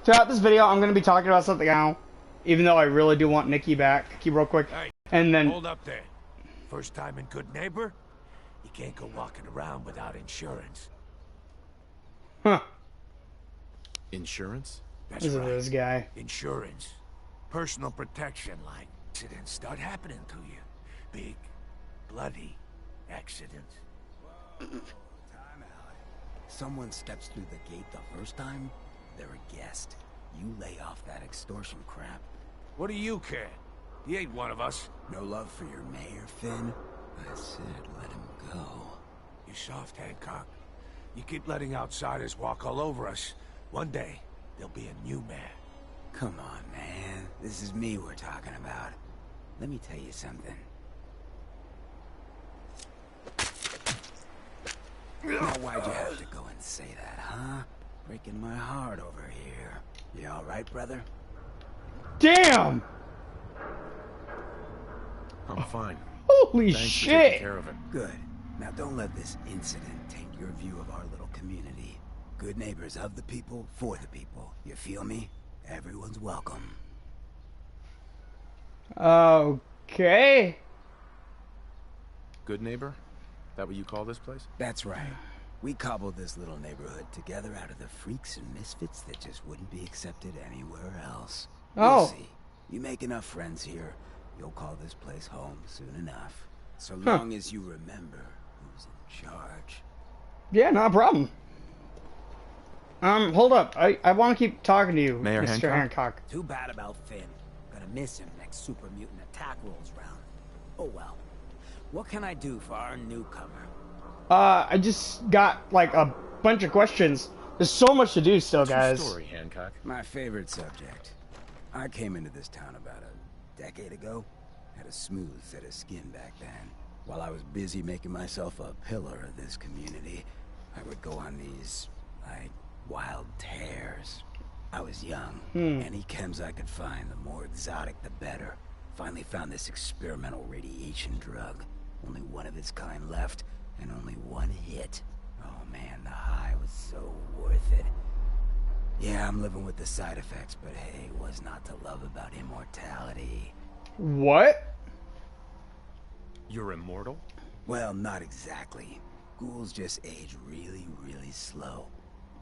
throughout this video, I'm going to be talking about something now, even though I really do want Nikki back. Keep real quick. Hey, and then... hold up there. First time in Good Neighbor? You can't go walking around without insurance. Huh. Insurance? That's Listen right. to this guy. Insurance. Personal protection, like accidents start happening to you. Big, bloody accidents. Whoa, time out. Someone steps through the gate the first time, they're a guest. You lay off that extortion crap. What do you care? He ain't one of us. No love for your mayor, Finn? I said let him go. You soft, Hancock. You keep letting outsiders walk all over us. One day, there'll be a new mayor. Come on, man. This is me we're talking about. Let me tell you something. Now, why'd you have to go and say that, huh? Breaking my heart over here. You alright, brother? Damn! I'm fine. Holy Thanks for shit! taking care of it. Good. Now don't let this incident taint your view of our little community. Good neighbors of the people, for the people. You feel me? Everyone's welcome. Okay. Good neighbor? That what you call this place? That's right. We cobbled this little neighborhood together out of the freaks and misfits that just wouldn't be accepted anywhere else. Oh. We'll see. You make enough friends here, you'll call this place home soon enough. So long as you remember who's in charge. Yeah, not a problem. Hold up. I want to keep talking to you, Mayor Mr. Hancock? Too bad about Finn. Gonna miss him next super mutant attack rolls round. Oh well. What can I do for our newcomer? I just got, like, a bunch of questions. There's so much to do still, guys. True story, Hancock. My favorite subject. I came into this town about a decade ago. Had a smooth set of skin back then. While I was busy making myself a pillar of this community, I would go on these, like, wild tears. I was young. Any chems I could find, the more exotic the better. Finally found this experimental radiation drug. Only one of its kind left, and only one hit. Oh man, the high was so worth it. Yeah, I'm living with the side effects, but hey, what's not to love about immortality? What? You're immortal? Well, not exactly. Ghouls just age really, really slow.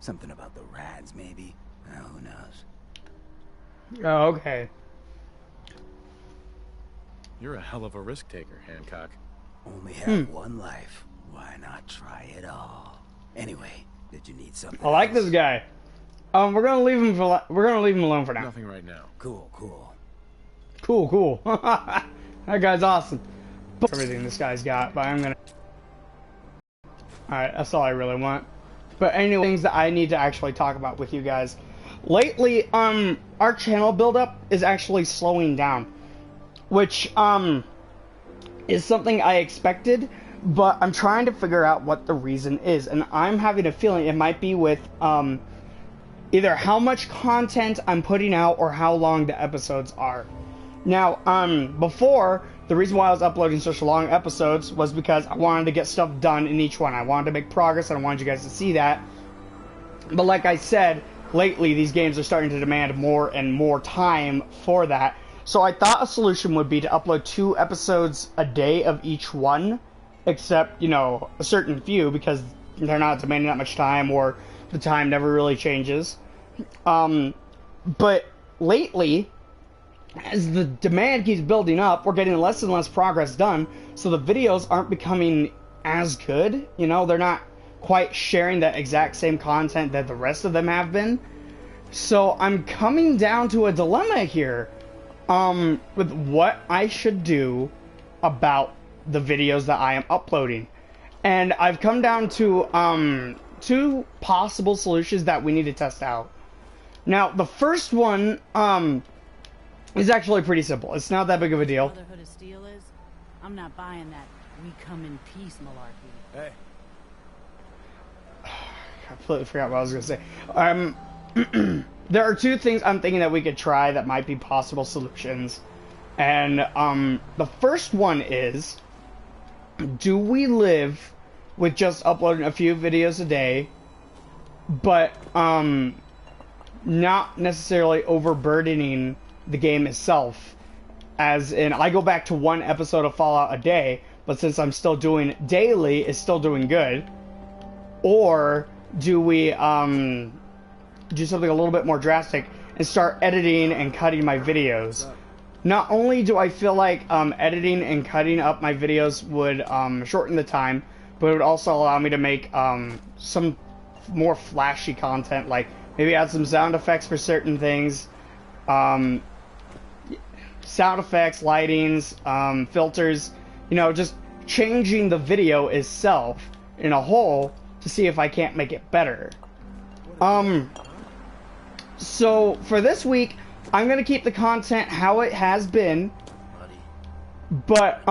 Something about the rads, maybe? Who knows? Oh, okay. You're a hell of a risk taker, Hancock. Only have one life. Why not try it all? Anyway, did you need something I like else? this guy. We're gonna leave him alone for now. Nothing right now. Cool, cool. Cool, cool. That guy's awesome. Everything this guy's got, but I'm gonna... Alright, that's all I really want. But anyway, things that I need to actually talk about with you guys. Lately, our channel build-up is actually slowing down. Which, is something I expected, but I'm trying to figure out what the reason is. And I'm having a feeling it might be with, either how much content I'm putting out or how long the episodes are. Now, before, the reason why I was uploading such long episodes was because I wanted to get stuff done in each one. I wanted to make progress, and I wanted you guys to see that. But like I said, lately these games are starting to demand more and more time for that. So I thought a solution would be to upload 2 episodes a day of each one, except, you know, a certain few, because they're not demanding that much time, or the time never really changes. But lately, as the demand keeps building up, we're getting less and less progress done, so the videos aren't becoming as good. You know, they're not quite sharing that exact same content that the rest of them have been. So I'm coming down to a dilemma here, with what I should do about the videos that I am uploading. And I've come down to, 2 possible solutions that we need to test out. Now, the first one, is actually pretty simple. It's not that big of a deal. Brotherhood of Steel is? I'm not buying that we come in peace malarkey. Hey. I completely forgot what I was going to say. There are 2 things I'm thinking that we could try that might be possible solutions. And, the first one is, do we live with just uploading a few videos a day, but, not necessarily overburdening the game itself. As in, I go back to 1 episode of Fallout a day, but since I'm still doing it daily, it's still doing good. Or do we do something a little bit more drastic and start editing and cutting my videos? Not only do I feel like editing and cutting up my videos would shorten the time, but it would also allow me to make some more flashy content, like maybe add some sound effects for certain things, sound effects, lightings, filters, you know, just changing the video itself in a whole to see if I can't make it better. So for this week, I'm gonna keep the content how it has been, but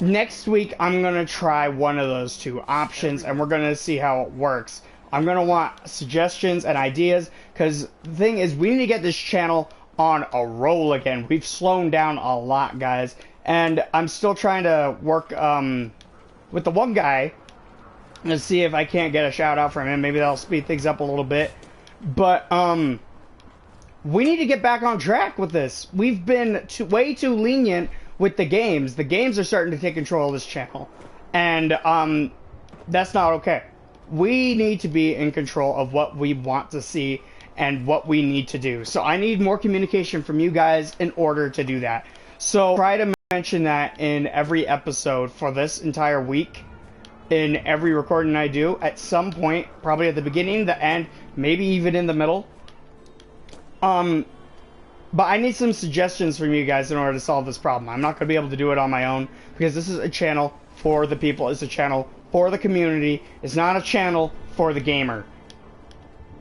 next week I'm gonna try one of those 2 options, and we're gonna see how it works. I'm gonna want suggestions and ideas, because the thing is, we need to get this channel on a roll again. We've slowed down a lot, guys, and I'm still trying to work with the one guy and see if I can't get a shout out from him. Maybe that'll speed things up a little bit. But we need to get back on track with this. We've been way too lenient with the games. The games are starting to take control of this channel, and that's not okay. We need to be in control of what we want to see and what we need to do. So I need more communication from you guys in order to do that. So try to mention that in every episode for this entire week, in every recording I do, at some point, probably at the beginning, the end, maybe even in the middle. But I need some suggestions from you guys in order to solve this problem. I'm not going to be able to do it on my own, because this is a channel for the people. It's a channel for the community. It's not a channel for the gamer.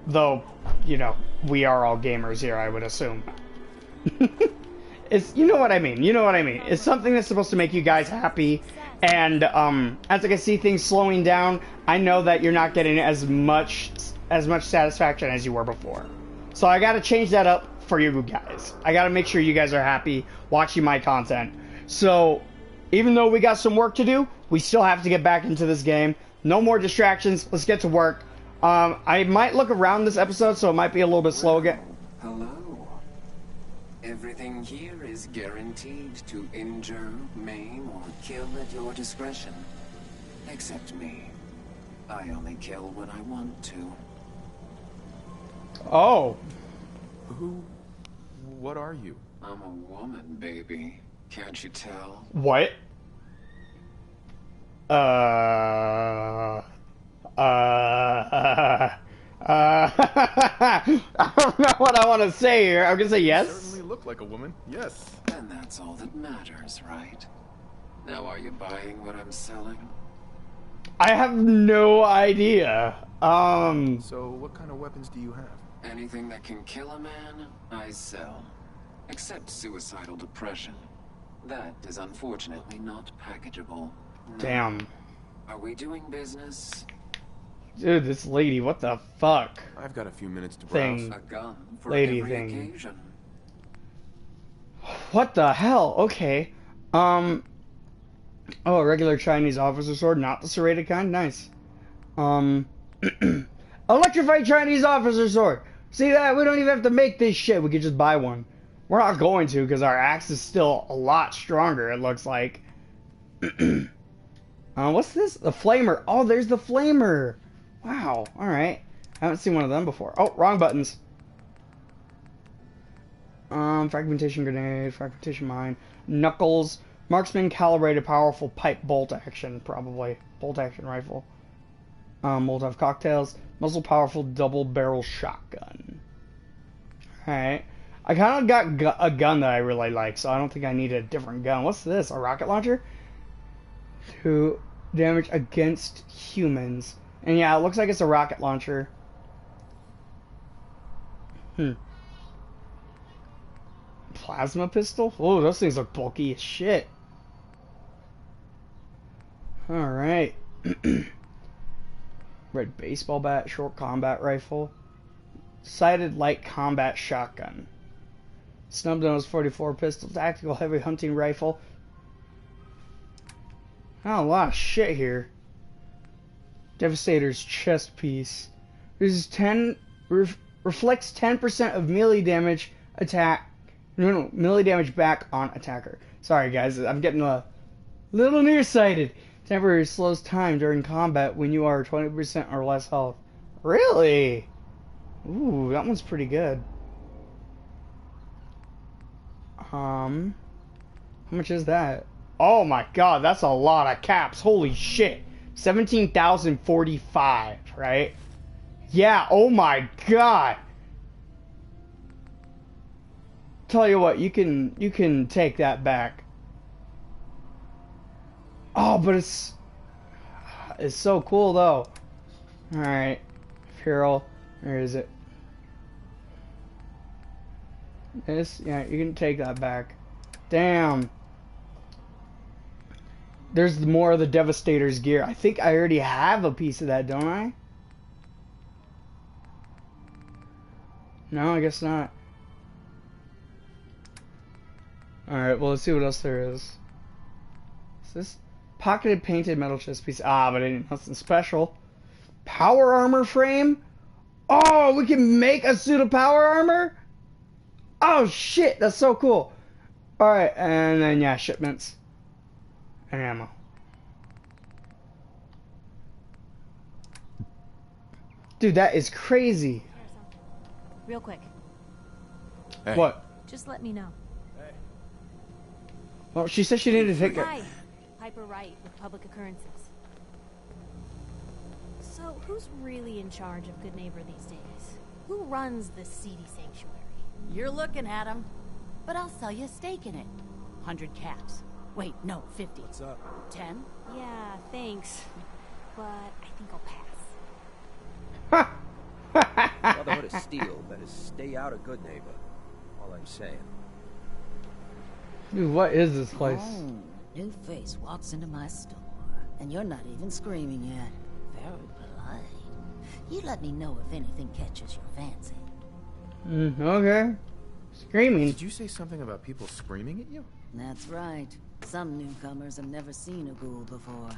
Though, you know, we are all gamers here, I would assume. It's, you know what I mean. You know what I mean. It's something that's supposed to make you guys happy. And as I can see things slowing down, I know that you're not getting as much satisfaction as you were before. So I got to change that up for you guys. I got to make sure you guys are happy watching my content. So even though we got some work to do, we still have to get back into this game. No more distractions. Let's get to work. I might look around this episode, so it might be a little bit slow again. Hello. Everything here is guaranteed to injure, maim, or kill at your discretion. Except me. I only kill when I want to. Oh. What are you? I'm a woman, baby. Can't you tell? What? I don't know what I want to say here. I'm gonna say yes. You certainly look like a woman. Yes. And that's all that matters, right? Now are you buying what I'm selling? I have no idea. So what kind of weapons do you have? Anything that can kill a man, I sell. Except suicidal depression. That is unfortunately not packageable. No. Damn. Are we doing business? Dude, this lady, what the fuck? I've got a few minutes to browse. Thing. A gun for Lady every thing. occasion. What the hell? Okay. Oh, a regular Chinese officer sword, not the serrated kind. Nice. Electrified Chinese officer sword. See that? We don't even have to make this shit. We could just buy one. We're not going to, because our axe is still a lot stronger, it looks like. What's this? The flamer. Oh, there's the flamer. Wow. Alright. I haven't seen one of them before. Oh, wrong buttons. Fragmentation grenade, fragmentation mine, knuckles, marksman calibrated powerful pipe bolt action, probably. Bolt action rifle. Molotov cocktails, muzzle powerful double barrel shotgun. Alright. I kind of got a gun that I really like, so I don't think I need a different gun. What's this? A rocket launcher? To damage against humans. And yeah, it looks like it's a rocket launcher. Plasma pistol? Oh, those things look bulky as shit. Alright. Red baseball bat, short combat rifle. Sighted light combat shotgun. Snub nose 44 pistol, tactical heavy hunting rifle. Oh, a lot of shit here. Devastator's chest piece. This is reflects 10% of melee damage attack. No, melee damage back on attacker. Sorry guys, I'm getting a little nearsighted. Temporarily slows time during combat when you are 20% or less health. Really? Ooh, that one's pretty good. How much is that? Oh my god, that's a lot of caps. Holy shit. 17,045, right? Yeah, oh my god. Tell you what, you can take that back. Oh, but it's so cool though. Alright. Hero, where is it? This, yeah, you can take that back. Damn. There's more of the Devastator's gear. I think I already have a piece of that, don't I? No, I guess not. Alright, well, let's see what else there is. Is this pocketed painted metal chest piece? Ah, but ain't nothing special. Power armor frame? Oh, we can make a suit of power armor? Oh, shit, that's so cool. Alright, and then, yeah, shipments. And ammo. Dude, that is crazy. Real quick. Hey. What? Just let me know. Well, she said she needed to take it. Hi. Piper Wright with Public Occurrences. So, who's really in charge of Good Neighbor these days? Who runs this seedy sanctuary? You're looking at him, but I'll sell you a stake in it. 100 caps. Wait, no, 50. What's up? 10? Yeah, thanks. But I think I'll pass. Brotherhood of Steel better stay out of Good Neighbor. All I'm saying. Dude, what is this place? Oh, new face walks into my store, and you're not even screaming yet. Very polite. You let me know if anything catches your fancy. Okay. Screaming. Did you say something about people screaming at you? That's right. Some newcomers have never seen a ghoul before.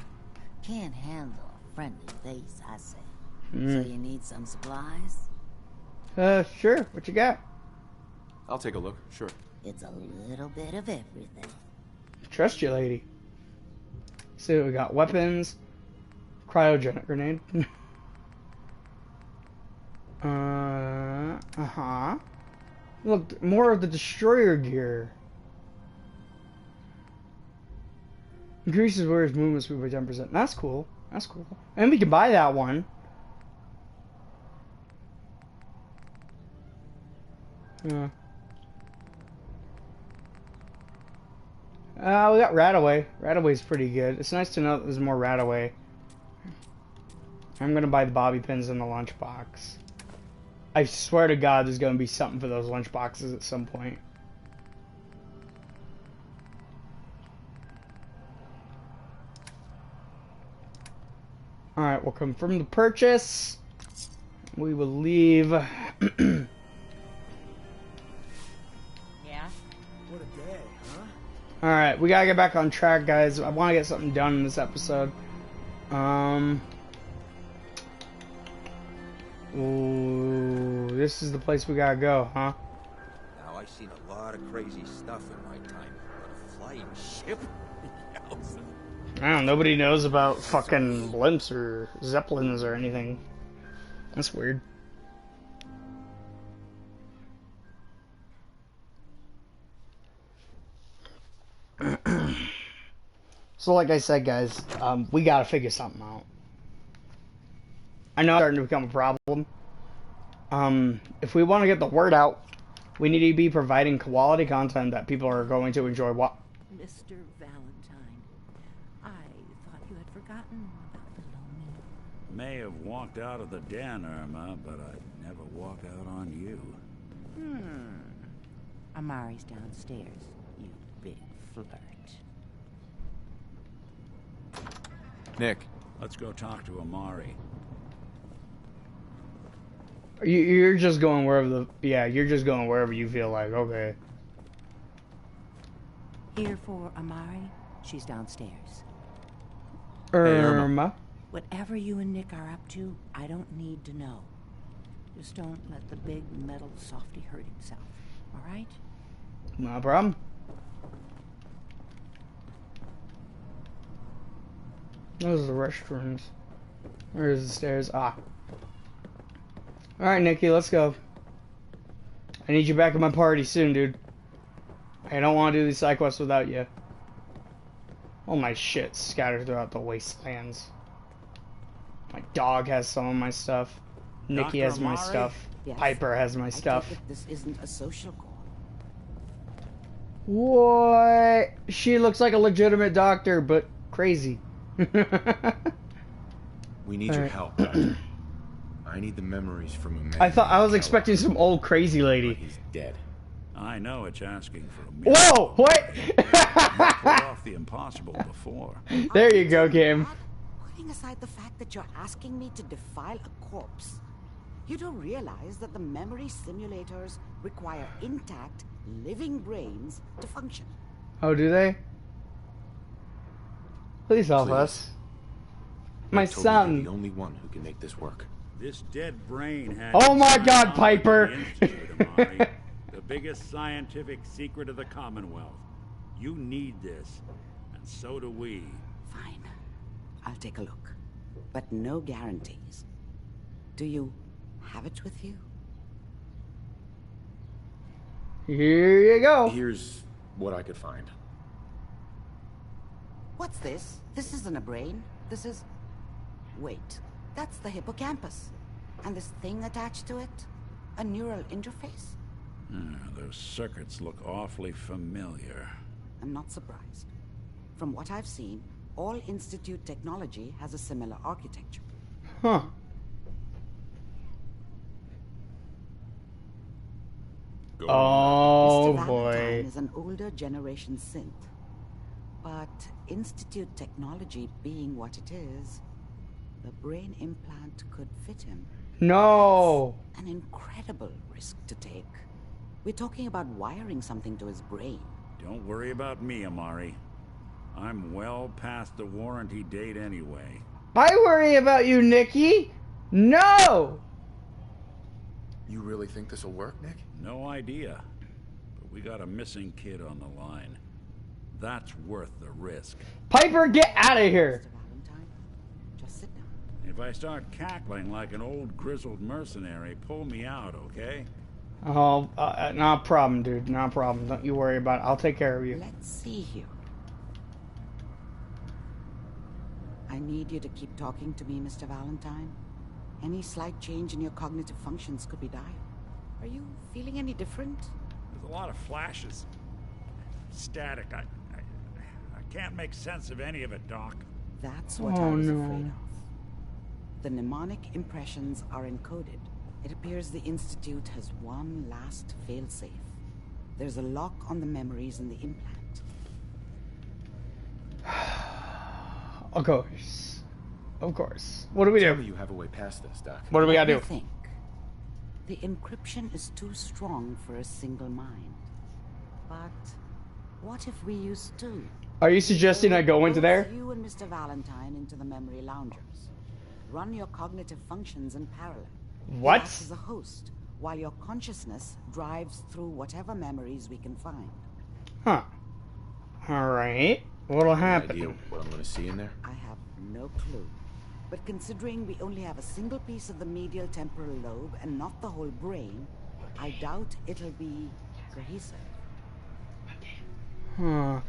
Can't handle a friendly face, I say. So you need some supplies? Sure. What you got? I'll take a look, sure. It's a little bit of everything. Trust you, lady. See what we got. Weapons. Cryogenic grenade. Uh-huh. Look, more of the destroyer gear. Increases warrior's movement speed by 10%. That's cool. That's cool. And we can buy that one. Yeah. We got Radaway. Radaway's pretty good. It's nice to know that there's more Radaway. I'm gonna buy the bobby pins in the lunchbox. I swear to God there's gonna be something for those lunchboxes at some point. Alright, we'll confirm the purchase. We will leave. Yeah? What a day, huh? Alright, we gotta get back on track, guys. I want to get something done in this episode. Ooh, this is the place we gotta go, huh? Now, I've seen a lot of crazy stuff in my time, but a flying ship? Yowza. I don't know, nobody knows about fucking blimps or zeppelins or anything. That's weird. So like I said, guys, we gotta figure something out. I know it's starting to become a problem. If we want to get the word out, we need to be providing quality content that people are going to enjoy. Mr. Valentine, I thought you had forgotten about the lonely. May have walked out of the den, Irma, but I'd never walk out on you. Amari's downstairs, you big flirt. Nick. Let's go talk to Amari. You're just going wherever you're just going wherever you feel like. Okay. Here for Amari, she's downstairs. Irma. Whatever you and Nick are up to, I don't need to know. Just don't let the big metal softy hurt himself, all right? No problem. Those are the restrooms. Where's the stairs? Ah. Alright, Nikki, let's go. I need you back at my party soon, dude. I don't want to do these side quests without you. All my shit scattered throughout the wastelands. My dog has some of my stuff. Nikki has my stuff. Yes. Piper has my stuff. I take it this isn't a social call. What? She looks like a legitimate doctor, but crazy. We need your help, Doctor. I need the memories from a man. I thought I was named expecting some old crazy Kellogg, lady. but he's dead. I know it's asking for a miracle. Whoa! What? Pulled off the impossible before. There you go, Kim. Putting aside the fact that you're asking me to defile a corpse, you don't realize that the memory simulators require intact, living brains to function. Oh, do they? Please help Please. us. My Told me son. you're the only one who can make this work. This dead brain has... Oh my God, Piper! The biggest scientific secret of the Commonwealth. You need this, and so do we. Fine. I'll take a look. But no guarantees. Do you have it with you? Here you go. Here's what I could find. What's this? This isn't a brain. This is... Wait. That's the hippocampus. And this thing attached to it? A neural interface? Those circuits look awfully familiar. I'm not surprised. From what I've seen, all Institute technology has a similar architecture. Huh. Oh Mr. boy. Valentine is an older generation synth. But Institute technology being what it is, the brain implant could fit him. No. An incredible risk to take. We're talking about wiring something to his brain. Don't worry about me, Amari. I'm well past the warranty date anyway. I worry about you, Nikki. No. You really think this will work, Nick? No idea. But we got a missing kid on the line. That's worth the risk. Piper, get out of here. Mr. Valentine, just sit down. If I start cackling like an old grizzled mercenary, pull me out, okay? Oh, not a problem, dude. Not a problem. Don't you worry about it. I'll take care of you. Let's see here. I need you to keep talking to me, Mr. Valentine. Any slight change in your cognitive functions could be dire. Are you feeling any different? There's a lot of flashes. Static. I can't make sense of any of it, Doc. That's what I was afraid of. The mnemonic impressions are encoded. It appears the Institute has one last failsafe. There's a lock on the memories in the implant. Of course. Of course. What do we Tell do? me you have a way past this, Doc. What do we gotta I do? think the encryption is too strong for a single mind. But what if we use two? Are you suggesting I go into there? You and Mr. Valentine into the memory loungers. Run your cognitive functions in parallel. What? Act as a host, while your consciousness drives through whatever memories we can find. Huh. Alright. What'll Any happen? idea what I'm gonna see in there? I have no clue. But considering we only have a single piece of the medial temporal lobe and not the whole brain, I doubt it'll be cohesive. Huh.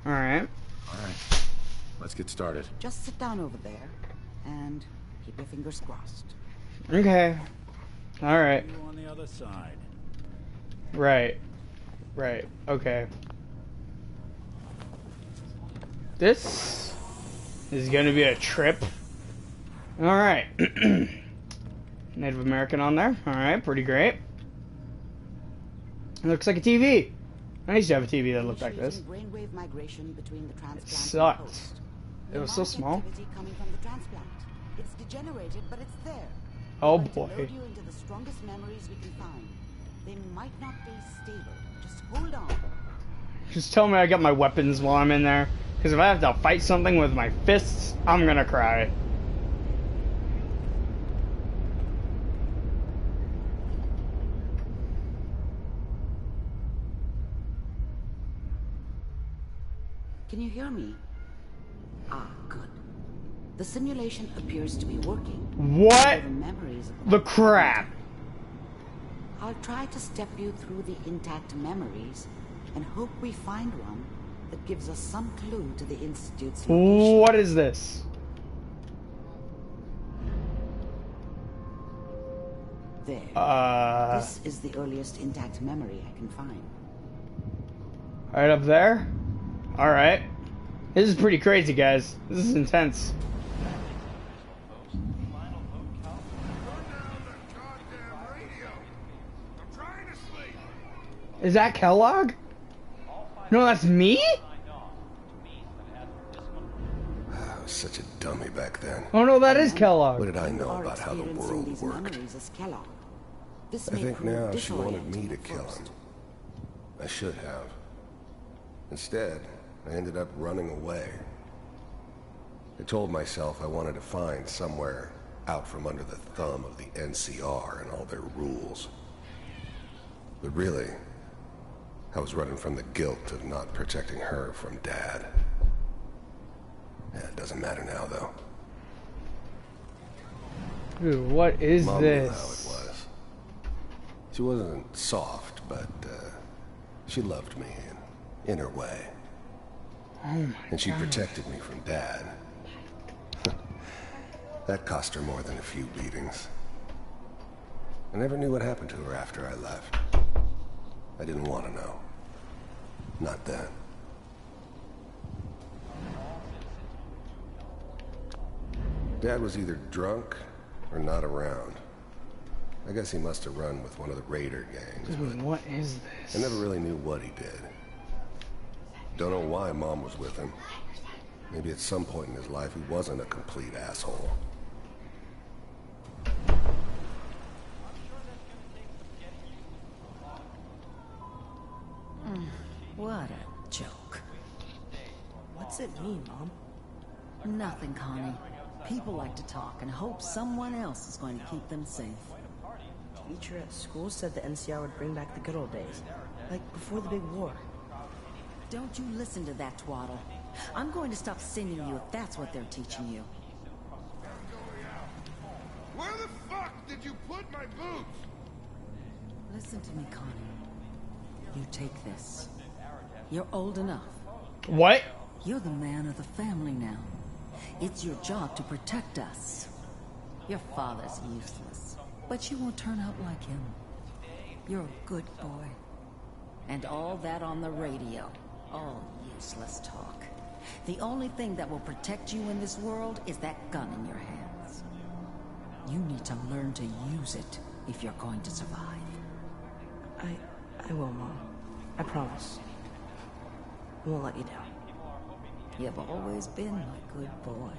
Alright. Alright. Let's get started. Just sit down over there and keep your fingers crossed. Okay. Alright. You on the other side. Right. Right. Okay. This is gonna be a trip. Alright. Native American on there. Alright, pretty great. It looks like a TV. I used to have a TV that looked like this. Brainwave migration between the transplant It sucked. and host. It was so small. Activity coming from the transplant. It's degenerated, but it's there. Oh We're going to boy. load you into the strongest memories we can find. They might not be stable. Just hold on. Just tell me I got my weapons while I'm in there. Because if I have to fight something with my fists, I'm gonna cry. Can you hear me? Ah, good. The simulation appears to be working. What The memories of the crap? I'll try to step you through the intact memories and hope we find one that gives us some clue to the Institute's location. What is this? There. This is the earliest intact memory I can find. Right up there? Alright. This is pretty crazy, guys. This is intense. Is that Kellogg? No, that's me? I was such a dummy back then. Oh no, that is Kellogg. What did I know about how the world worked? I think now she wanted me to kill him. I should have. Instead, I ended up running away. I told myself I wanted to find somewhere out from under the thumb of the NCR and all their rules. But really, I was running from the guilt of not protecting her from Dad. Yeah, it doesn't matter now, though. Dude, what is Mom this? knew how it was. She wasn't soft, but she loved me in her way. Oh my And she God. protected me from Dad. That cost her more than a few beatings. I never knew what happened to her after I left. I didn't want to know. Not then. Dad was either drunk or not around. I guess he must have run with one of the raider gangs. Dude, what is this? I never really knew what he did. Don't know why Mom was with him. Maybe at some point in his life he wasn't a complete asshole. What a joke. What's it mean, Mom? Nothing, Connie. People like to talk and hope someone else is going to keep them safe. Teacher at school said the NCR would bring back the good old days. Like before the big war. Don't you listen to that twaddle. I'm going to stop sending you if that's what they're teaching you. Where the fuck did you put my boots? Listen to me, Connie. You take this. You're old enough. What? You're the man of the family now. It's your job to protect us. Your father's useless, but you won't turn out like him. You're a good boy. And all that on the radio, all useless talk. The only thing that will protect you in this world is that gun in your hands. You need to learn to use it if you're going to survive. I will, Mom. I promise. I won't let you down. You've always been my good boy.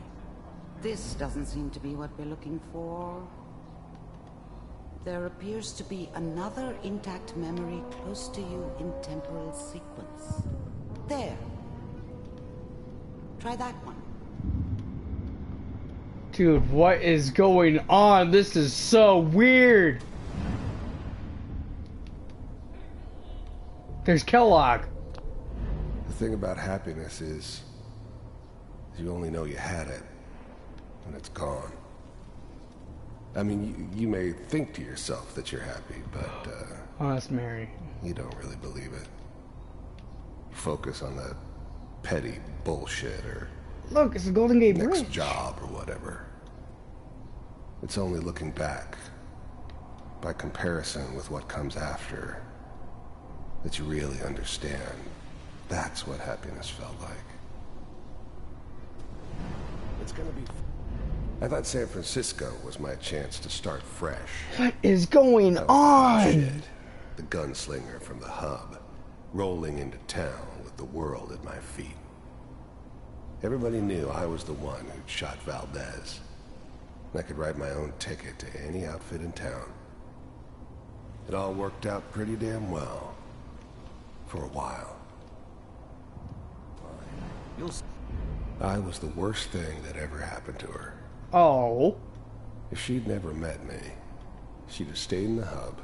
This doesn't seem to be what we're looking for. There appears to be another intact memory close to you in temporal sequence. There. Try that one. Dude, what is going on? This is so weird. There's Kellogg. The thing about happiness is you only know you had it when it's gone. I mean, you may think to yourself that you're happy, but Oh, that's Mary. you don't really believe it. Focus on that petty bullshit or Look, it's the Golden Gate next Bridge. job or whatever. It's only looking back, by comparison with what comes after, that you really understand. That's what happiness felt like. It's gonna be... I thought San Francisco was my chance to start fresh. What is going I was on? shit, the gunslinger from the hub, rolling into town with the world at my feet. Everybody knew I was the one who'd shot Valdez. And I could write my own ticket to any outfit in town. It all worked out pretty damn well. For a while. I was the worst thing that ever happened to her. Oh. If she'd never met me, she'd have stayed in the hub,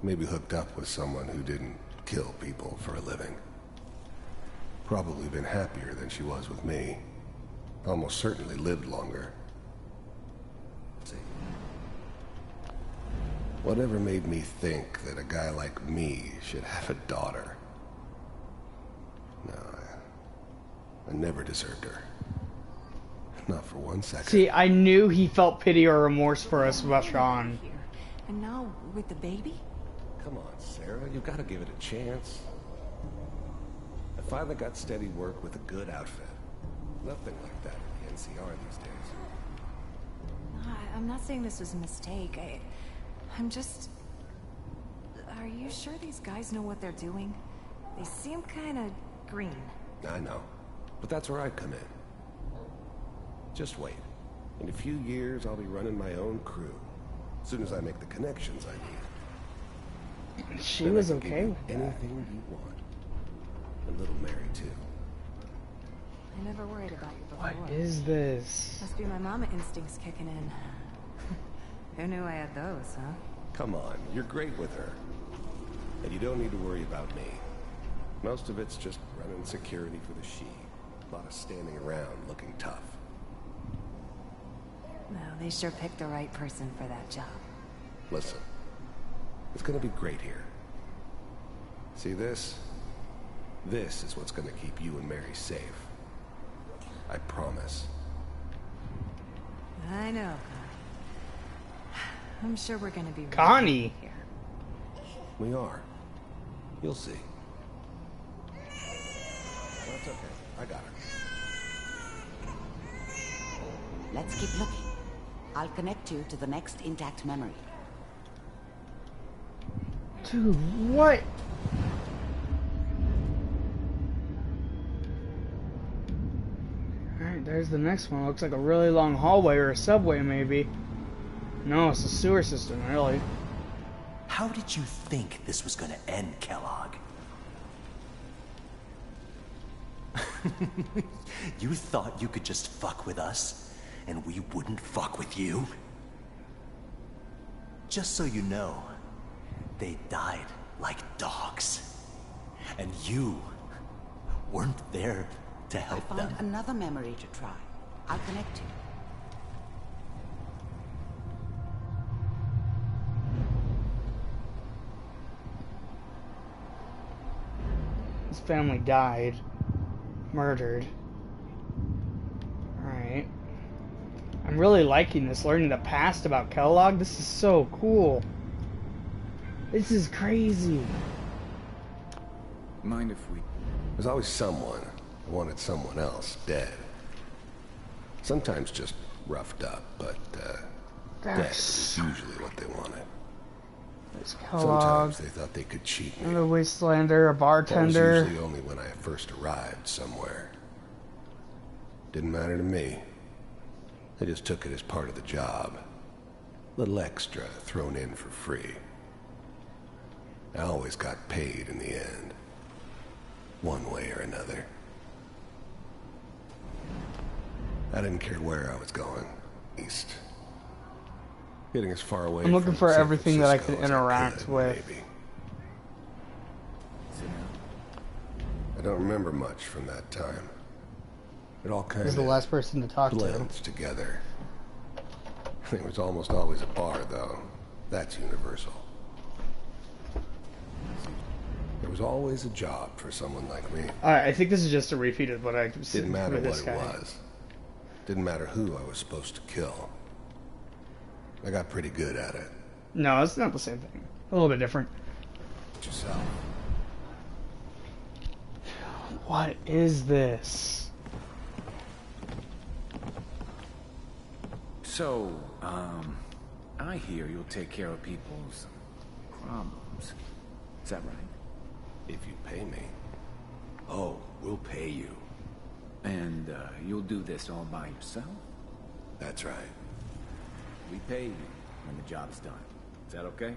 maybe hooked up with someone who didn't kill people for a living. Probably been happier than she was with me. Almost certainly lived longer. Whatever made me think that a guy like me should have a daughter? No, I never deserved her. Not for 1 second. See, I knew he felt pity or remorse for us about Sean. And now with the baby? Come on, Sarah, you gotta give it a chance. I finally got steady work with a good outfit. Nothing like that in the NCR these days. I'm not saying this was a mistake. I'm just... Are you sure these guys know what they're doing? They seem kind of green. I know, but that's where I come in. Just wait. In a few years, I'll be running my own crew. As soon as I make the connections I need. She Then was I can okay give you with that. anything you want. And little Mary, too. I never worried about you before. What is this? Must be my mama instincts kicking in. Who knew I had those, huh? Come on, you're great with her. And you don't need to worry about me. Most of it's just running security for the she. A lot of standing around looking tough. No, they sure picked the right person for that job. Listen, it's gonna be great here. See this? This is what's gonna keep you and Mary safe. I promise. I know, Connie. I'm sure we're gonna be Connie. here. We are. You'll see. That's okay. I got her. Let's keep looking. I'll connect you to the next intact memory. Dude, what? Alright, there's the next one. Looks like a really long hallway or a subway, maybe. No, it's a sewer system, really. How did you think this was gonna end, Kellogg? You thought you could just fuck with us, and we wouldn't fuck with you? Just so you know, they died like dogs. And you weren't there to help I them. found another memory to try. I'll connect you. His family died. Murdered. Alright. I'm really liking this, learning the past about Kellogg. This is so cool. This is crazy. Mind if we... There's always someone who wanted someone else dead. Sometimes just roughed up, but dead is usually what they wanted. There's Kellogg. Sometimes they thought they could cheat me. Another wastelander, a bartender. That was usually only when I first arrived somewhere. Didn't matter to me. I just took it as part of the job. Little extra thrown in for free. I always got paid in the end. One way or another. I didn't care where I was going. East. Getting as far away I'm looking from for San everything that I Francisco can as interact could, with. maybe. I don't remember much from that time. It all kind This is of the last person to talk to. blends together. It was almost always a bar, though. That's universal. There was always a job for someone like me. Alright, I think this is just a repeat of what I Didn't matter with what this it guy. was. Didn't matter who I was supposed to kill. I got pretty good at it. No, it's not the same thing. A little bit different. Yourself. What is this? So, I hear you'll take care of people's problems. Is that right? If you pay me. Oh, we'll pay you. And, you'll do this all by yourself? That's right. We pay you when the job's done. Is that okay?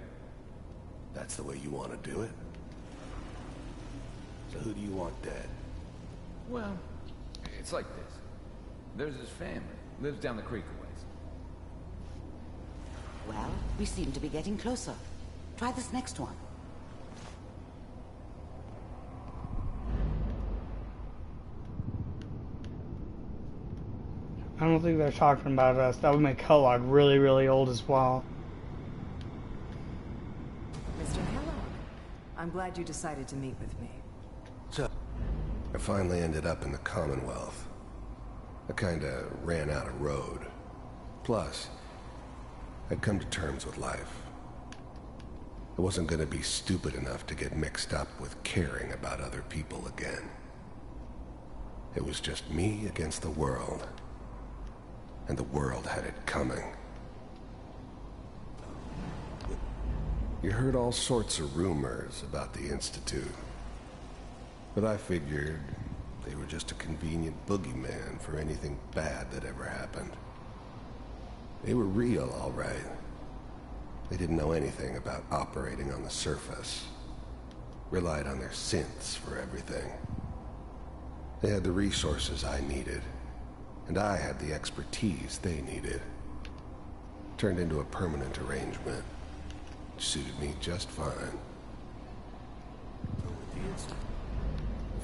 That's the way you want to do it? So who do you want dead? Well, It's like this. There's his family. Lives down the creek a ways. Well, we seem to be getting closer. Try this next one. I don't think they're talking about us. That would make Kellogg really, really old as well. Mr. Kellogg, I'm glad you decided to meet with me. So, I finally ended up in the Commonwealth. I kinda ran out of road. Plus, I'd come to terms with life. I wasn't gonna be stupid enough to get mixed up with caring about other people again. It was just me against the world. And the world had it coming. You heard all sorts of rumors about the Institute. But I figured they were just a convenient boogeyman for anything bad that ever happened. They were real, all right. They didn't know anything about operating on the surface. Relied on their synths for everything. They had the resources I needed. And I had the expertise they needed. Turned into a permanent arrangement. Which suited me just fine.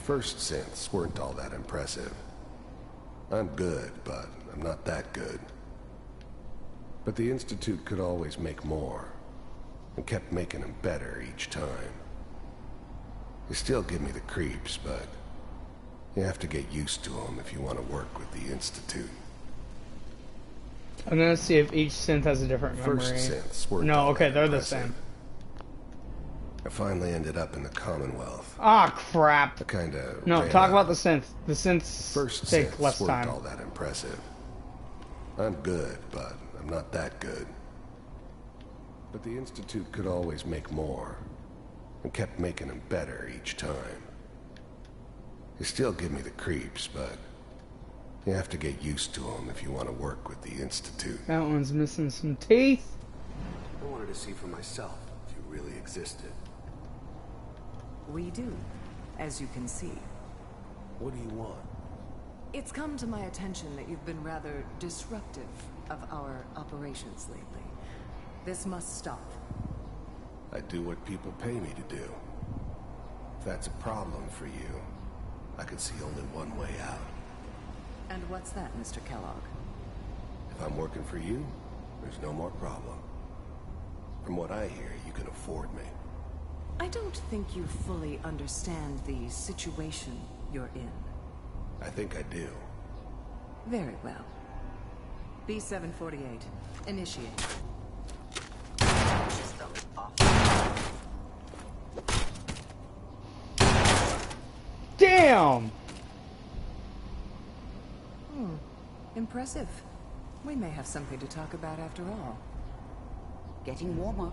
First synths weren't all that impressive. I'm good, but I'm not that good. But the Institute could always make more. And kept making them better each time. They still give me the creeps, but you have to get used to them if you want to work with the Institute. I'm gonna see if each synth has a different memory. First synths were no, okay, they're the same. I finally ended up in the Commonwealth. Ah, crap. I kinda no, talk about the synth. The synths First take synths less weren't time. all that impressive. I'm good, but I'm not that good. But the Institute could always make more. And kept making them better each time. They still give me the creeps, but you have to get used to them if you want to work with the Institute. That one's missing some teeth. I wanted to see for myself if you really existed. We do, as you can see. What do you want? It's come to my attention that you've been rather disruptive of our operations lately. This must stop. I do what people pay me to do. If that's a problem for you, I could see only one way out. And what's that, Mr. Kellogg? If I'm working for you, there's no more problem. From what I hear, you can afford me. I don't think you fully understand the situation you're in. I think I do. Very well. B-748, initiate. Damn! Impressive. We may have something to talk about after all. Getting warmer.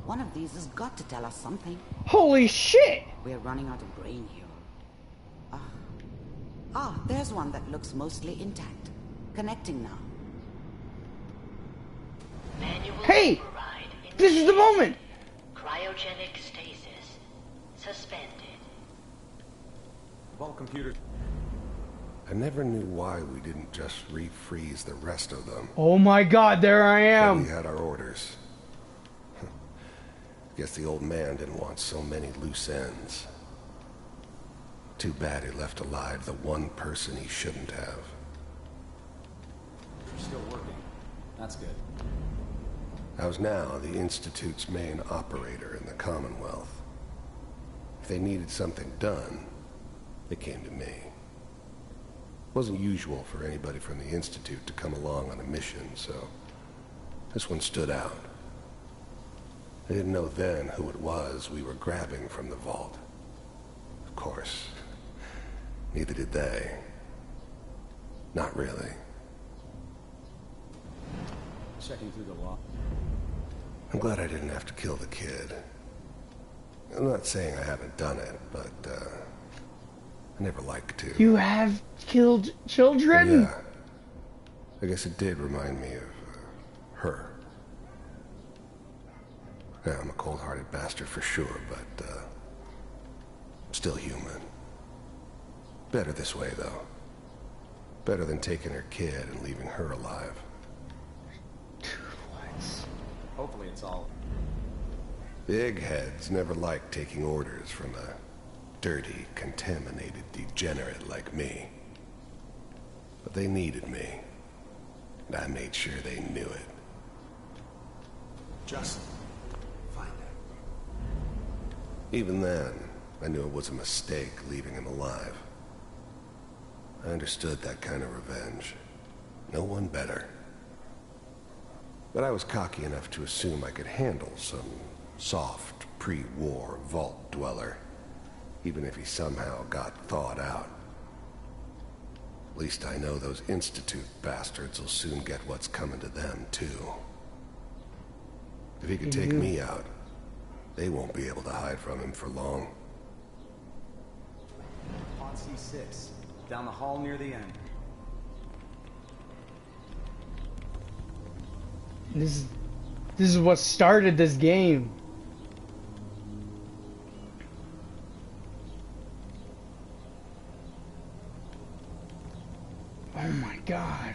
One of these has got to tell us something. Holy shit! We're running out of grain here. There's one that looks mostly intact. Connecting now. Hey! This is the moment! Cryogenic stasis. Suspended. All computers. I never knew why we didn't just refreeze the rest of them. Oh my god, there I am! But we had our orders. Guess the old man didn't want so many loose ends. Too bad he left alive the one person he shouldn't have. You're still working. That's good. I was now the Institute's main operator in the Commonwealth. If they needed something done, they came to me. It wasn't usual for anybody from the Institute to come along on a mission, so this one stood out. I didn't know then who it was we were grabbing from the vault. Of course, neither did they. Not really. Checking through the law. I'm glad I didn't have to kill the kid. I'm not saying I haven't done it, but, I never liked to. You have killed children? Yeah. I guess it did remind me of, her. Yeah, I'm a cold-hearted bastard for sure, but, still human. Better this way, though. Better than taking her kid and leaving her alive. Hopefully it's all... Big heads never liked taking orders from a dirty, contaminated degenerate like me. But they needed me, and I made sure they knew it. Just find him. Even then, I knew it was a mistake leaving him alive. I understood that kind of revenge. No one better. But I was cocky enough to assume I could handle some soft, pre-war vault dweller, even if he somehow got thawed out. At least I know those Institute bastards will soon get what's coming to them, too. If he could take me out, they won't be able to hide from him for long. On C6, down the hall near the end. This is what started this game. Oh my god.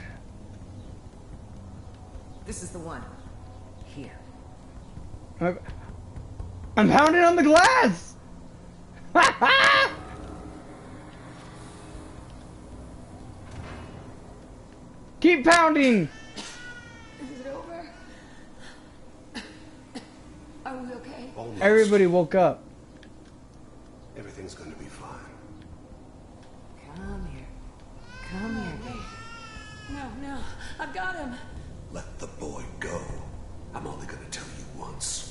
This is the one. Here. I'm pounding on the glass! Keep pounding! Is it over? Are we okay? Almost. Everybody woke up. Everything's going to be fine. Come here. Come here, baby. No, I've got him. Let the boy go. I'm only going to tell you once.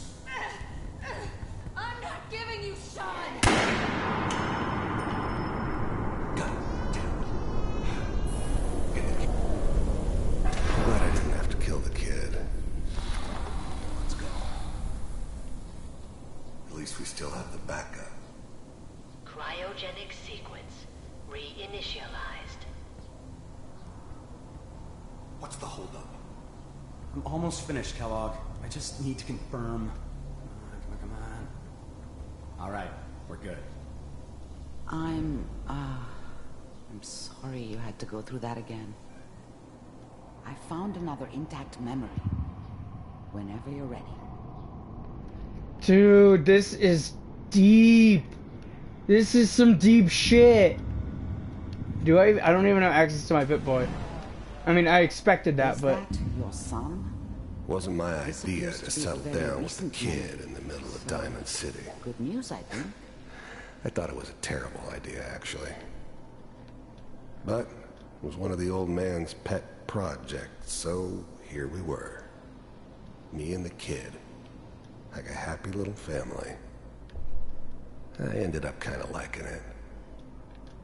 I'm not giving you Sean. God damn it. Get the kid. I'm glad I didn't have to kill the kid. Let's go. At least we still have the backup. Cryogenic sequence reinitialized. What's the holdup? I'm almost finished, Kellogg. I just need to confirm. Come on. All right, we're good. I'm sorry you had to go through that again. I found another intact memory. Whenever you're ready. Dude, this is deep. This is some deep shit. I don't even have access to my Pip-Boy. I mean, I expected that, but... Is that your son? Wasn't my idea to settle down with a kid in the middle of Diamond City. Good news, I think. I thought it was a terrible idea, actually. But it was one of the old man's pet projects, so here we were. Me and the kid. Like a happy little family. I ended up kind of liking it.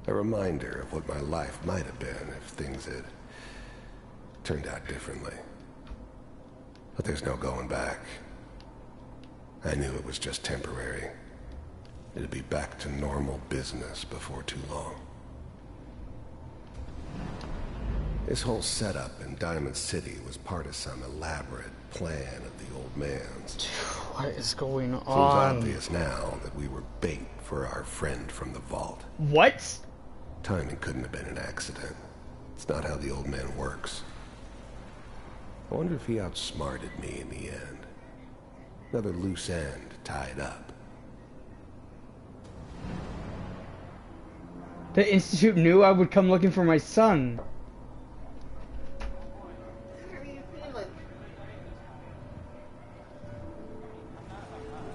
A reminder of what my life might have been if things had turned out differently. But there's no going back. I knew it was just temporary. It'd be back to normal business before too long. This whole setup in Diamond City was part of some elaborate plan of the old man's. What is going on? Seems obvious now that we were bait for our friend from the vault. What? Timing couldn't have been an accident. It's not how the old man works. I wonder if he outsmarted me in the end. Another loose end tied up. The Institute knew I would come looking for my son. How are you feeling?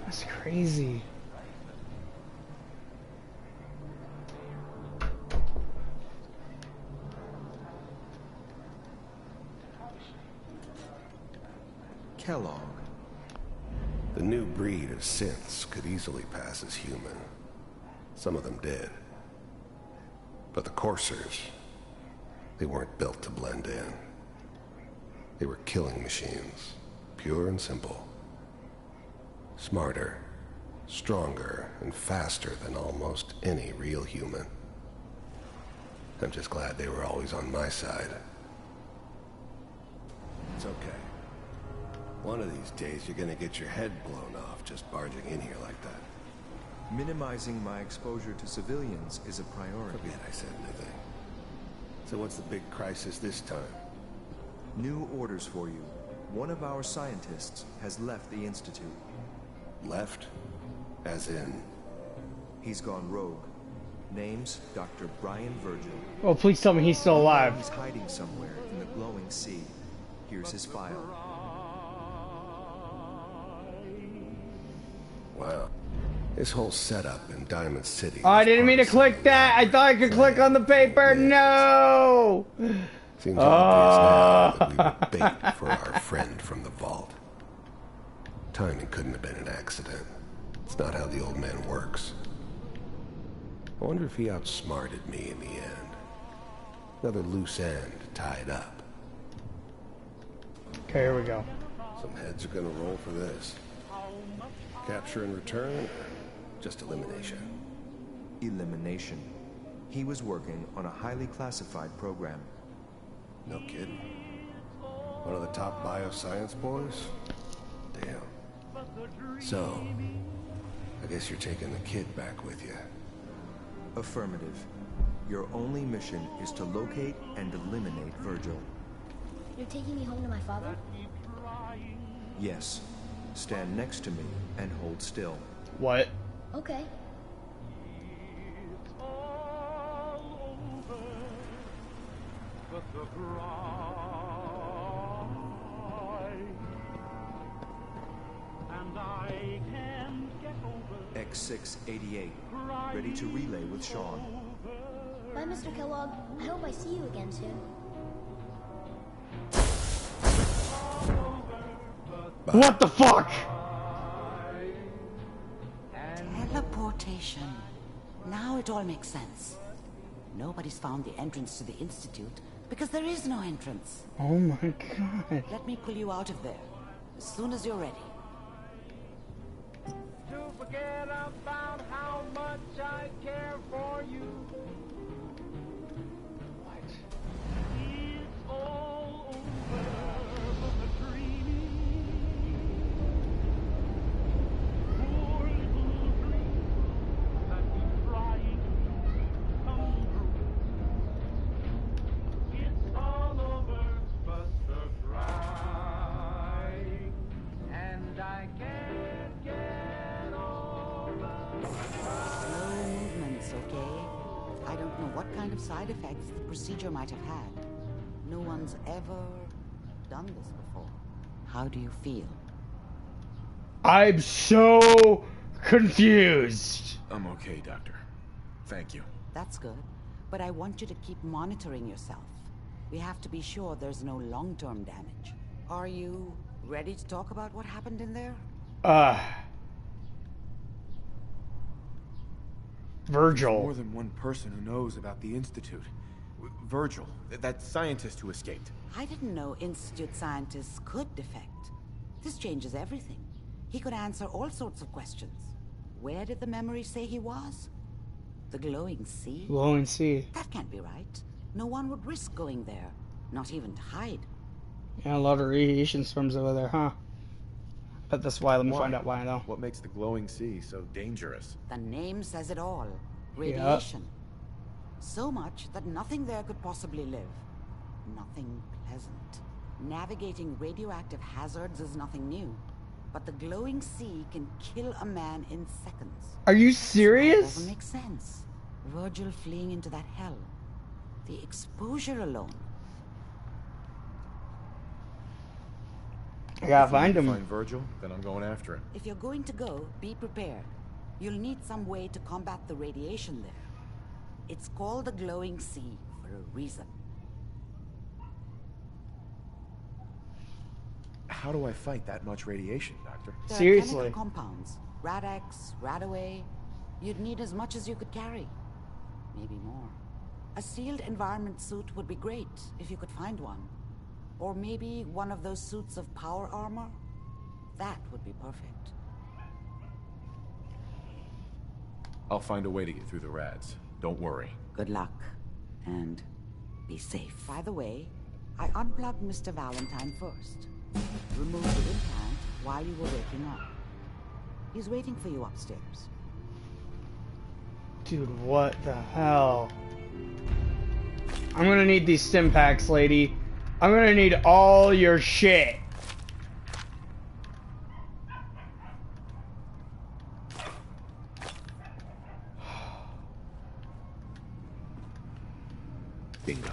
That's crazy. Kellogg. The new breed of synths could easily pass as human. Some of them did. But the coursers, they weren't built to blend in. They were killing machines, pure and simple. Smarter, stronger, and faster than almost any real human. I'm just glad they were always on my side. It's okay. One of these days you're gonna get your head blown off just barging in here like that. Minimizing my exposure to civilians is a priority. Forget I said anything. So what's the big crisis this time? New orders for you. One of our scientists has left the Institute. Left? As in? He's gone rogue. Name's Dr. Brian Virgil. Oh, please tell me he's still alive. He's hiding somewhere in the glowing sea. Here's his file. Wow. This whole setup in Diamond City. Oh, I didn't mean to click that. I thought I could click on the paper. No. Seems obvious now that we were bait for our friend from the vault. Timing couldn't have been an accident. It's not how the old man works. I wonder if he outsmarted me in the end. Another loose end tied up. Okay, here we go. Some heads are gonna roll for this. Capture and return, or just elimination? Elimination. He was working on a highly classified program. No kidding. One of the top bioscience boys? Damn. So, I guess you're taking the kid back with you. Affirmative. Your only mission is to locate and eliminate Virgil. You're taking me home to my father? Yes. Stand next to me and hold still. What? Okay. X688, ready to relay with Sean. Bye, Mr. Kellogg. I hope I see you again soon. What the fuck? Teleportation. Now it all makes sense. Nobody's found the entrance to the Institute because there is no entrance. Oh my god. Let me pull you out of there as soon as you're ready. To forget about how much I care for you. What? It's all over but the dreaming. Poor little dream that we're trying to come true. It's all over but the cry, and I can't get over. Slow movements, okay? I don't know what kind of side effects the procedure might have had. No one's ever done this before. How do you feel? I'm so confused. I'm okay, Doctor. Thank you. That's good. But I want you to keep monitoring yourself. We have to be sure there's no long-term damage. Are you ready to talk about what happened in there? Virgil. There's more than one person who knows about the Institute. Virgil, that scientist who escaped. I didn't know Institute scientists could defect. This changes everything. He could answer all sorts of questions. Where did the memory say he was? The glowing sea? Glowing sea. That can't be right. No one would risk going there. Not even to hide. Yeah, a lot of radiation swims over there, huh? Bet that's why. Let me find out why, though. What makes the glowing sea so dangerous? The name says it all. Radiation. Yep. So much that nothing there could possibly live. Nothing pleasant. Navigating radioactive hazards is nothing new. But the glowing sea can kill a man in seconds. Are you serious? That doesn't make sense. Virgil fleeing into that hell. The exposure alone. I gotta find him. Find Virgil, then I'm going after him. If you're going to go, be prepared. You'll need some way to combat the radiation there. It's called the glowing sea for a reason. How do I fight that much radiation, Doctor? There Seriously. are chemical compounds. Rad-X, Radaway. You'd need as much as you could carry. Maybe more. A sealed environment suit would be great, if you could find one. Or maybe one of those suits of power armor? That would be perfect. I'll find a way to get through the rads. Don't worry. Good luck. And be safe. By the way, I unplugged Mr. Valentine first. Removed the implant while you were waking up. He's waiting for you upstairs. Dude, what the hell? I'm gonna need these stim packs, lady. I'm gonna need all your shit. Bingo.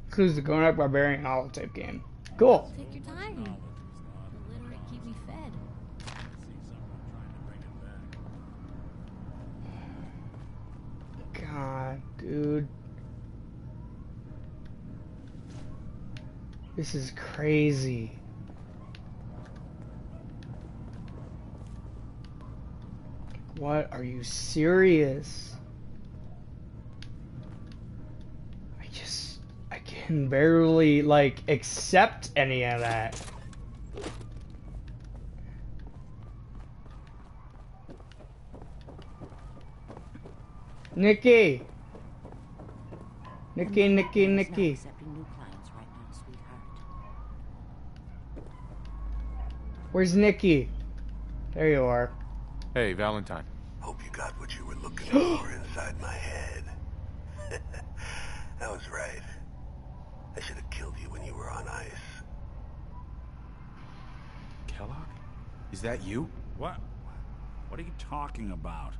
Includes the Gonak Barbarian holotape game. Cool. Take your time. The literate keep me fed. God, dude. This is crazy. What? Are you serious? I can barely, like, accept any of that. Nikki! Nikki. Accepting new clients right now, sweetheart. Where's Nikki? There you are. Hey, Valentine. Hope you got what you were looking for inside my head. I was right. I should have killed you when you were on ice. Kellogg? Is that you? What? What are you talking about?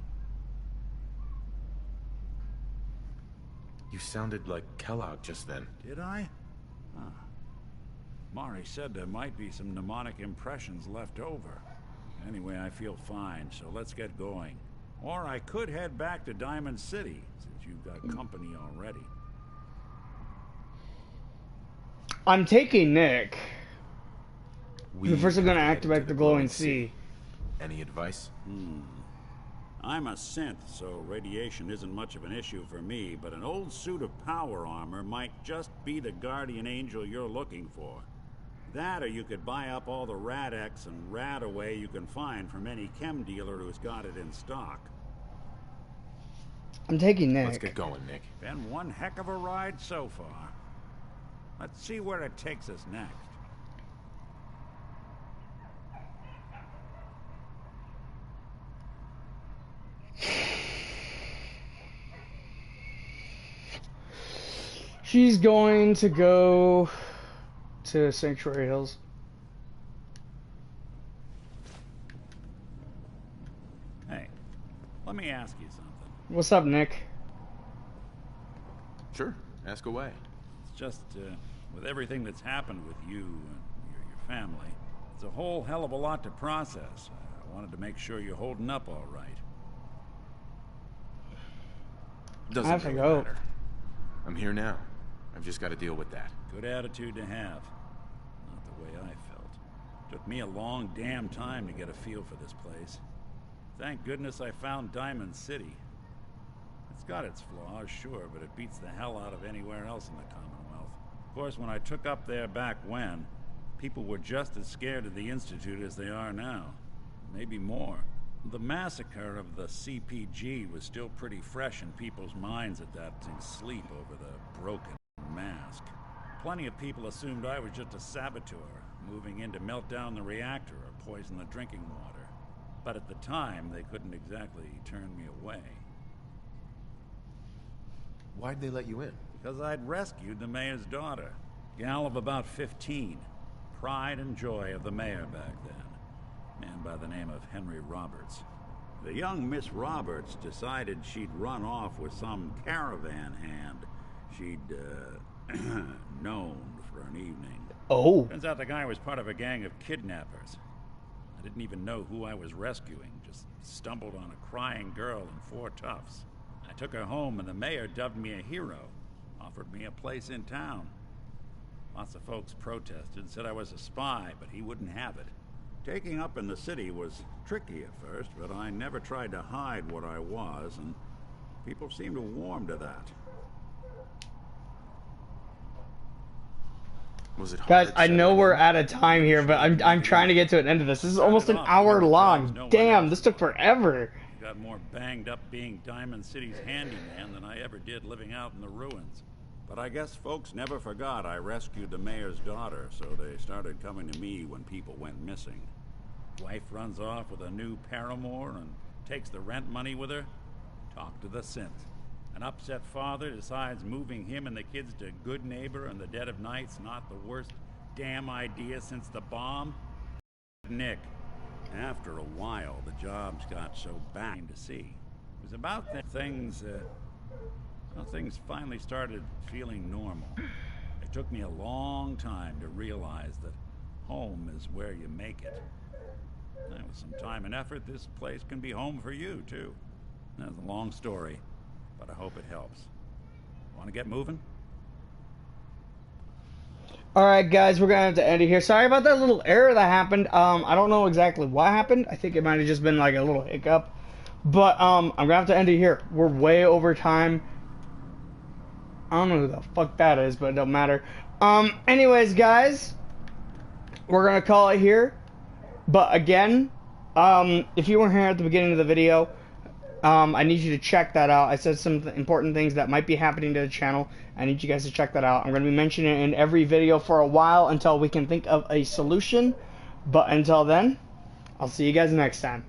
You sounded like Kellogg just then. Did I? Huh. Mari said there might be some mnemonic impressions left over. Anyway, I feel fine, so let's get going. Or I could head back to Diamond City, since you've got company already. I'm taking Nick. First I'm gonna activate the glowing sea. Any advice? I'm a synth, so radiation isn't much of an issue for me, but an old suit of power armor might just be the guardian angel you're looking for. That, or you could buy up all the Rad-X and Rad-Away you can find from any chem dealer who's got it in stock. I'm taking Nick. Let's get going, Nick. Been one heck of a ride so far. Let's see where it takes us next. She's going to go to Sanctuary Hills. Hey, let me ask you something. What's up, Nick? Sure, ask away. It's just, with everything that's happened with you and your family, it's a whole hell of a lot to process. I wanted to make sure you're holding up all right. Doesn't I have to really go. matter. I'm here now. I've just got to deal with that. Good attitude to have. Not the way I felt. Took me a long damn time to get a feel for this place. Thank goodness I found Diamond City. It's got its flaws, sure, but it beats the hell out of anywhere else in the Commonwealth. Of course, when I took up there back when, people were just as scared of the Institute as they are now. Maybe more. The massacre of the CPG was still pretty fresh in people's minds at that sleep over the broken mask. Plenty of people assumed I was just a saboteur, moving in to melt down the reactor or poison the drinking water. But at the time, they couldn't exactly turn me away. Why'd they let you in? Because I'd rescued the mayor's daughter. Gal of about 15. Pride and joy of the mayor back then. Man by the name of Henry Roberts. The young Miss Roberts decided she'd run off with some caravan hand she'd, known for an evening. Oh. Turns out the guy was part of a gang of kidnappers. I didn't even know who I was rescuing, just stumbled on a crying girl and 4 toughs. I took her home and the mayor dubbed me a hero, offered me a place in town. Lots of folks protested, said I was a spy, but he wouldn't have it. Taking up in the city was tricky at first, but I never tried to hide what I was, and people seemed to warm to that. Was it hard? Guys, I know we're out of time here, but I'm trying to get to an end of this. This is almost an hour long. Damn, this took forever. Got more banged up being Diamond City's handyman than I ever did living out in the ruins. But I guess folks never forgot I rescued the mayor's daughter, so they started coming to me when people went missing. Wife runs off with a new paramour and takes the rent money with her. Talk to the synth. And An upset father decides moving him and the kids to Good Neighbor in the dead of night's not the worst damn idea since the bomb. Nick. After a while, the jobs got so bad to see. It was about things finally started feeling normal. It took me a long time to realize that home is where you make it. And with some time and effort, this place can be home for you, too. That's a long story, but I hope it helps. Want to get moving? Alright guys, we're gonna have to end it here. Sorry about that little error that happened. I don't know exactly what happened. I think it might have just been like a little hiccup. But I'm gonna have to end it here. We're way over time. I don't know who the fuck that is, but it don't matter. Anyways guys, we're gonna call it here. But again, if you weren't here at the beginning of the video, I need you to check that out. I said some important things that might be happening to the channel. I need you guys to check that out. I'm going to be mentioning it in every video for a while until we can think of a solution. But until then, I'll see you guys next time.